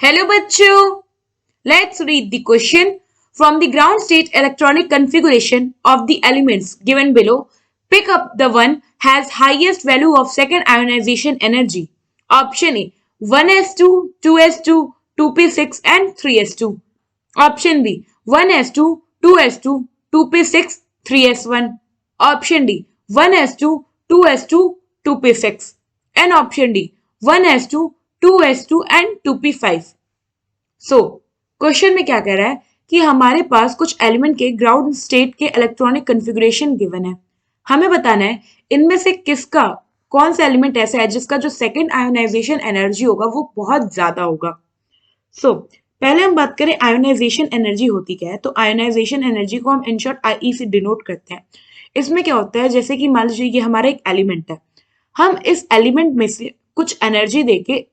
Hello bachcho. Let's read the question. From the ground state electronic configuration of the elements given below, pick up the one has highest value of second ionization energy. Option A 1s2, 2s2, 2p6 and 3s2. Option B 1s2, 2s2, 2p6, 3s1. Option D 1s2, 2s2, 2p6. And option D 1s2, 2s2 and 2p5. So question में क्या कह रहा है कि हमारे पास कुछ element के ground state के इलेक्ट्रॉनिक कॉन्फ़िगरेशन गिवन है। हमें बताना है इनमें से किसका कौन सा एलिमेंट ऐसा है जिसका जो सेकंड आयोनाइजेशन एनर्जी होगा वो बहुत ज्यादा होगा। पहले हम बात करें आयोनाइजेशन एनर्जी होती क्या है। तो आयोनाइजेशन एनर्जी को हम इन शॉर्ट आई से डिनोट करते हैं। इसमें क्या होता है, जैसे कि मान लीजिए ये हमारा एक एलिमेंट है, हम इस एलिमेंट में से कुछ एनर्जी देके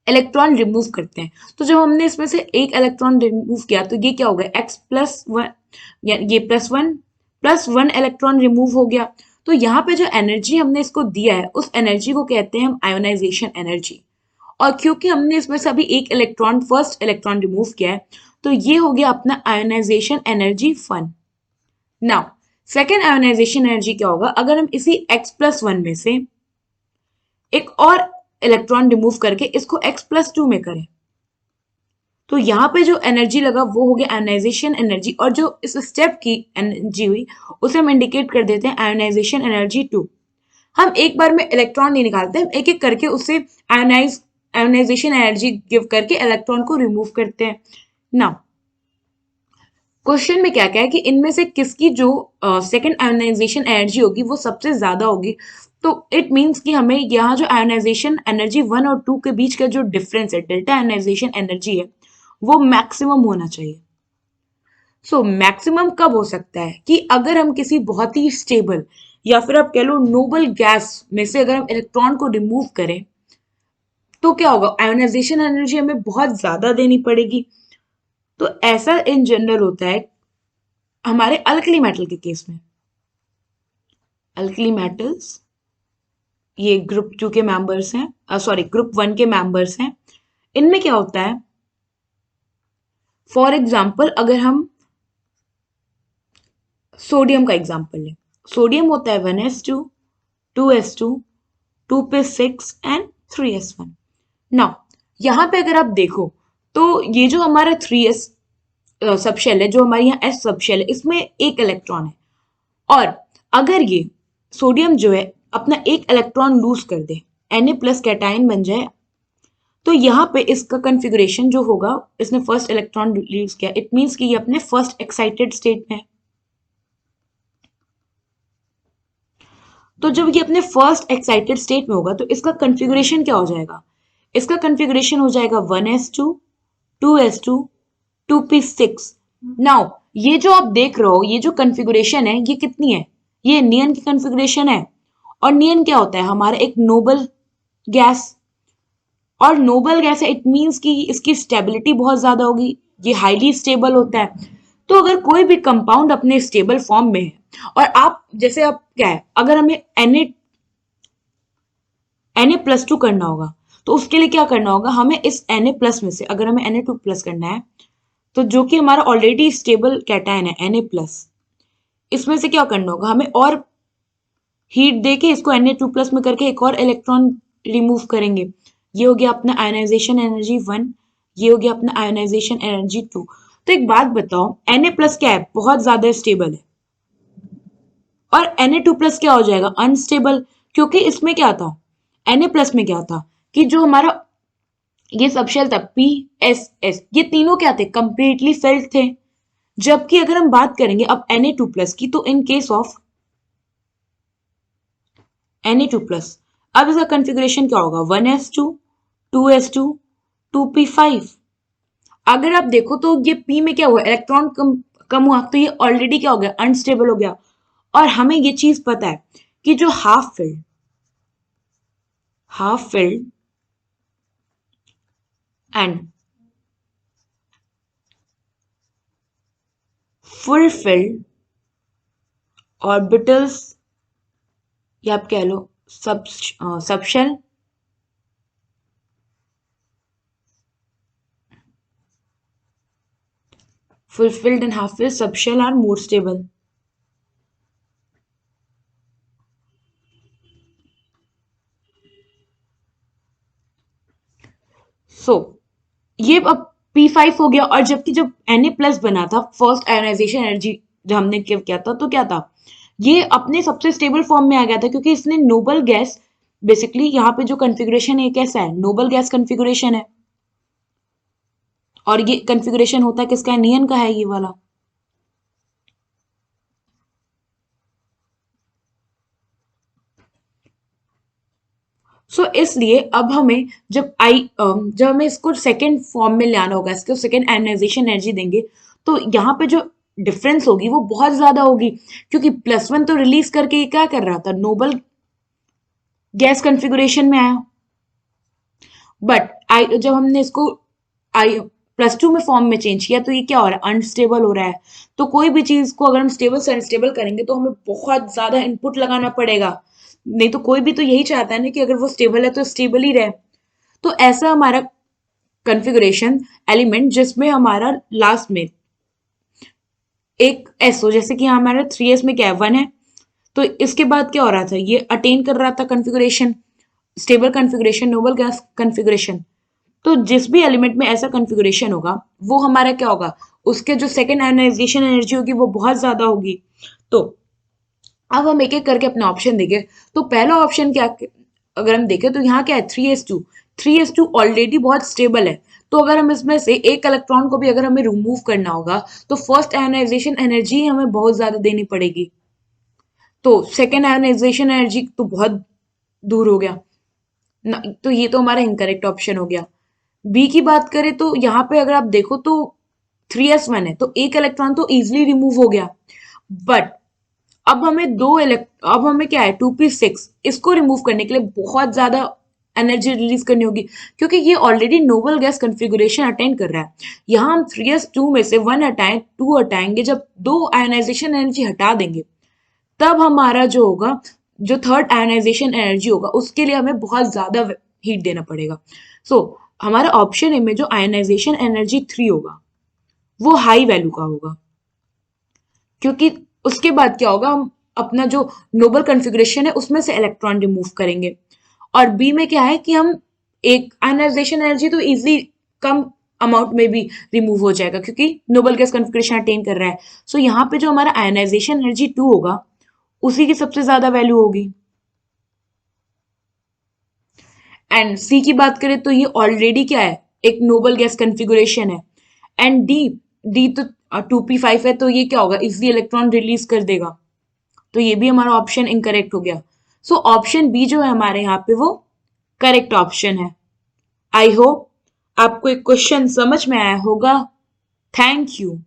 इलेक्ट्रॉन रिमूव करते हैं। तो जब हमने इसमें से एक इलेक्ट्रॉन रिमूव किया तो ये क्या हो गया, एक्स प्लस वन, ये प्लस वन इलेक्ट्रॉन रिमूव हो गया। तो यहाँ पे जो एनर्जी हमने इसको दिया है उस एनर्जी को कहते हैं हम आयोनाइजेशन एनर्जी। और क्योंकि हमने इसमें से अभी एक इलेक्ट्रॉन फर्स्ट इलेक्ट्रॉन रिमूव किया है तो ये हो गया अपना आयोनाइजेशन एनर्जी फन। नाउ सेकेंड आयोनाइजेशन एनर्जी क्या होगा, अगर हम इसी एक्स प्लस वन में से एक और इलेक्ट्रॉन रिमूव करके इसको x प्लस टू में करें तो यहाँ पे जो एनर्जी लगा वो हो गया आयोनाइजेशन एनर्जी, और जो इस स्टेप की एनर्जी हुई उसे हम इंडिकेट कर देते हैं आयोनाइजेशन एनर्जी टू। हम एक बार में इलेक्ट्रॉन नहीं निकालते, हम एक एक करके उससे आयोनाइजेशन एनर्जी गिव करके इलेक्ट्रॉन को रिमूव करते हैं। नाउ क्वेश्चन में क्या क्या है कि इनमें से किसकी जो सेकंड आयोनाइजेशन एनर्जी होगी वो सबसे ज्यादा होगी। तो इट मींस कि हमें यहाँ जो आयोनाइजेशन एनर्जी वन और टू के बीच का जो डिफरेंस है, डेल्टा आयोनाइजेशन एनर्जी है, वो मैक्सिमम होना चाहिए। मैक्सिमम कब हो सकता है कि अगर हम किसी बहुत ही स्टेबल या फिर आप कह लो नोबल गैस में से अगर हम इलेक्ट्रॉन को रिमूव करें तो क्या होगा, आयोनाइजेशन एनर्जी हमें बहुत ज्यादा देनी पड़ेगी। तो ऐसा इन जनरल होता है हमारे अल्कली मेटल के केस में। अल्कली मेटल्स ये ग्रुप टू के मेंबर्स हैं, सॉरी ग्रुप वन के मेंबर्स हैं। इनमें क्या होता है, फॉर एग्जाम्पल अगर हम सोडियम का एग्जाम्पल लें, सोडियम होता है 1s2, 2s2, 2p6 and 3s1। Now यहाँ पे अगर आप देखो तो ये जो हमारा 3s सब शेल है, जो हमारे यहाँ s सब शेल है, इसमें एक इलेक्ट्रॉन है। और अगर ये सोडियम जो है अपना एक इलेक्ट्रॉन लूज कर दे, Na प्लस कैटाइन बन जाए, तो यहाँ पे इसका कॉन्फ़िगरेशन जो होगा, इसने फर्स्ट इलेक्ट्रॉन लूज किया, इट मींस कि ये अपने फर्स्ट एक्साइटेड स्टेट में है। तो जब ये अपने फर्स्ट एक्साइटेड स्टेट में होगा तो इसका कॉन्फ़िगरेशन क्या हो जाएगा, इसका कॉन्फ़िगरेशन हो जाएगा 1s2, 2s2, 2p6। नाउ ये जो आप देख रहे हो, ये जो कॉन्फ़िगरेशन है ये कितनी है, ये नियन की कॉन्फ़िगरेशन है। और नियन क्या होता है, हमारा एक नोबल गैस। और नोबल गैस है, इट मींस कि इसकी स्टेबिलिटी बहुत ज्यादा होगी, ये हाईली स्टेबल होता है। तो अगर कोई भी कंपाउंड अपने स्टेबल फॉर्म में है और आप जैसे आप क्या है, अगर हमें Na+2 करना होगा तो उसके लिए क्या करना होगा, हमें इस Na+ में से अगर हमें Na2+ करना है तो जो कि हमारा ऑलरेडी स्टेबल कैटायन है Na+, इसमें से क्या करना होगा, हमें और हीट देके इसको Na2+ में करके एक और इलेक्ट्रॉन रिमूव करेंगे। ये हो गया अपना आयोनाइजेशन एनर्जी वन, ये हो गया अपना आयोनाइजेशन एनर्जी टू। तो एक बात बताओ, Na+ क्या है, बहुत ज्यादा स्टेबल है, और Na2+ क्या हो जाएगा, अनस्टेबल। क्योंकि इसमें क्या था, Na+ में क्या था कि जो हमारा ये सबशेल था P, S, ये तीनों क्या थे, कंप्लीटली फिल्ड थे। जबकि अगर हम बात करेंगे अब Na2+ की, तो इन केस ऑफ Na2+, अब इसका कॉन्फ़िगरेशन क्या होगा, 1s2, 2s2, 2p5। अगर आप देखो तो ये P में क्या हुआ, इलेक्ट्रॉन कम हुआ, तो ये ऑलरेडी क्या हो गया, अनस्टेबल हो गया। और हमें ये चीज पता है कि जो half filled and full field orbitals, या आप कह लो subshell fulfilled and half filled subshell are more stable. So ये अब P5 हो गया। और जबकि जब Na प्लस बना था फर्स्ट आयोनाइजेशन एनर्जी जब हमने किया था तो क्या था, ये अपने सबसे स्टेबल फॉर्म में आ गया था क्योंकि इसने नोबल गैस, बेसिकली यहाँ पे जो कॉन्फ़िगरेशन है कैसा है, नोबल गैस कॉन्फ़िगरेशन है। और ये कॉन्फ़िगरेशन होता है किसका है, नियन का है ये वाला। इसलिए अब हमें जब हमें इसको सेकेंड फॉर्म में लाना होगा, इसको सेकेंड आयनाइजेशन एनर्जी देंगे, तो यहाँ पे जो डिफरेंस होगी वो बहुत ज्यादा होगी क्योंकि +1 तो रिलीज करके ये क्या कर रहा था, नोबल गैस कॉन्फ़िगरेशन में आया। बट आई जब हमने इसको +2 में फॉर्म में चेंज किया तो ये क्या हो रहा है, अनस्टेबल हो रहा है। तो कोई भी चीज को अगर हम स्टेबल से अनस्टेबल करेंगे तो हमें बहुत ज्यादा इनपुट लगाना पड़ेगा। नहीं तो कोई भी तो यही चाहता है ना कि अगर वो स्टेबल है तो स्टेबल ही रहे। तो ऐसा हमारा कॉन्फ़िगरेशन एलिमेंट जिसमें हमारा लास्ट में एक एस हो, जैसे कि यहाँ हमारा 3s में क्या है, 1 है। तो इसके बाद क्या हो रहा था, ये अटेन कर रहा था configuration, stable configuration, noble gas configuration. तो जिस भी एलिमेंट में ऐसा कॉन्फ़िगरेशन होगा वो हमारा क्या होगा, उसके जो सेकेंड आयनाइजेशन एनर्जी होगी वो बहुत ज्यादा होगी। तो अब हम एक एक करके अपना ऑप्शन देंगे। तो पहला ऑप्शन क्या, अगर हम देखें तो यहाँ क्या है, 3s2। 3s2 ऑलरेडी बहुत स्टेबल है। तो अगर हम इसमें से एक इलेक्ट्रॉन को भी अगर हमें रिमूव करना होगा तो फर्स्ट आयोनाइजेशन एनर्जी हमें बहुत ज्यादा देनी पड़ेगी। तो सेकेंड आयोनाइजेशन एनर्जी तो बहुत दूर हो गया ना, तो ये तो हमारा इनकरेक्ट ऑप्शन हो गया। बी की बात करें तो यहाँ पे अगर आप देखो तो 3s1 है तो एक इलेक्ट्रॉन तो इजिली रिमूव हो गया। बट अब हमें क्या है, 2p6 इसको रिमूव करने के लिए बहुत ज्यादा एनर्जी रिलीज करनी होगी क्योंकि ये already noble gas configuration attend कर रहा है। यहाँ हम 3s2 में से 1 हटाएं 2 हटाएंगे, जब दो आयोनाइजेशन एनर्जी हटा देंगे तब हमारा जो होगा, जो थर्ड आयोनाइजेशन एनर्जी होगा उसके लिए हमें बहुत ज्यादा हीट देना पड़ेगा। हमारा ऑप्शन ए में जो आयोनाइजेशन एनर्जी 3 होगा वो हाई वैल्यू का होगा क्योंकि उसके बाद क्या होगा, हम अपना जो नोबल कॉन्फ़िगरेशन है उसमें से इलेक्ट्रॉन रिमूव करेंगे। और बी में क्या है कि हम एक आयनाइजेशन एनर्जी तो इजिली कम अमाउंट में भी रिमूव हो जाएगा क्योंकि नोबल गैस कॉन्फ़िगरेशन अटेन कर रहा है। यहाँ पे जो हमारा आयनाइजेशन एनर्जी 2 होगा उसी की सबसे ज्यादा वैल्यू होगी। एंड सी की बात करें तो ये ऑलरेडी क्या है, एक नोबल गैस कॉन्फ़िगरेशन है। एंड डी, डी तो 2p5 है तो ये क्या होगा, इजिली इलेक्ट्रॉन रिलीज कर देगा। तो ये भी हमारा ऑप्शन इनकरेक्ट हो गया। ऑप्शन बी जो है हमारे यहाँ पे वो करेक्ट ऑप्शन है। आई होप आपको एक क्वेश्चन समझ में आया होगा। Thank you.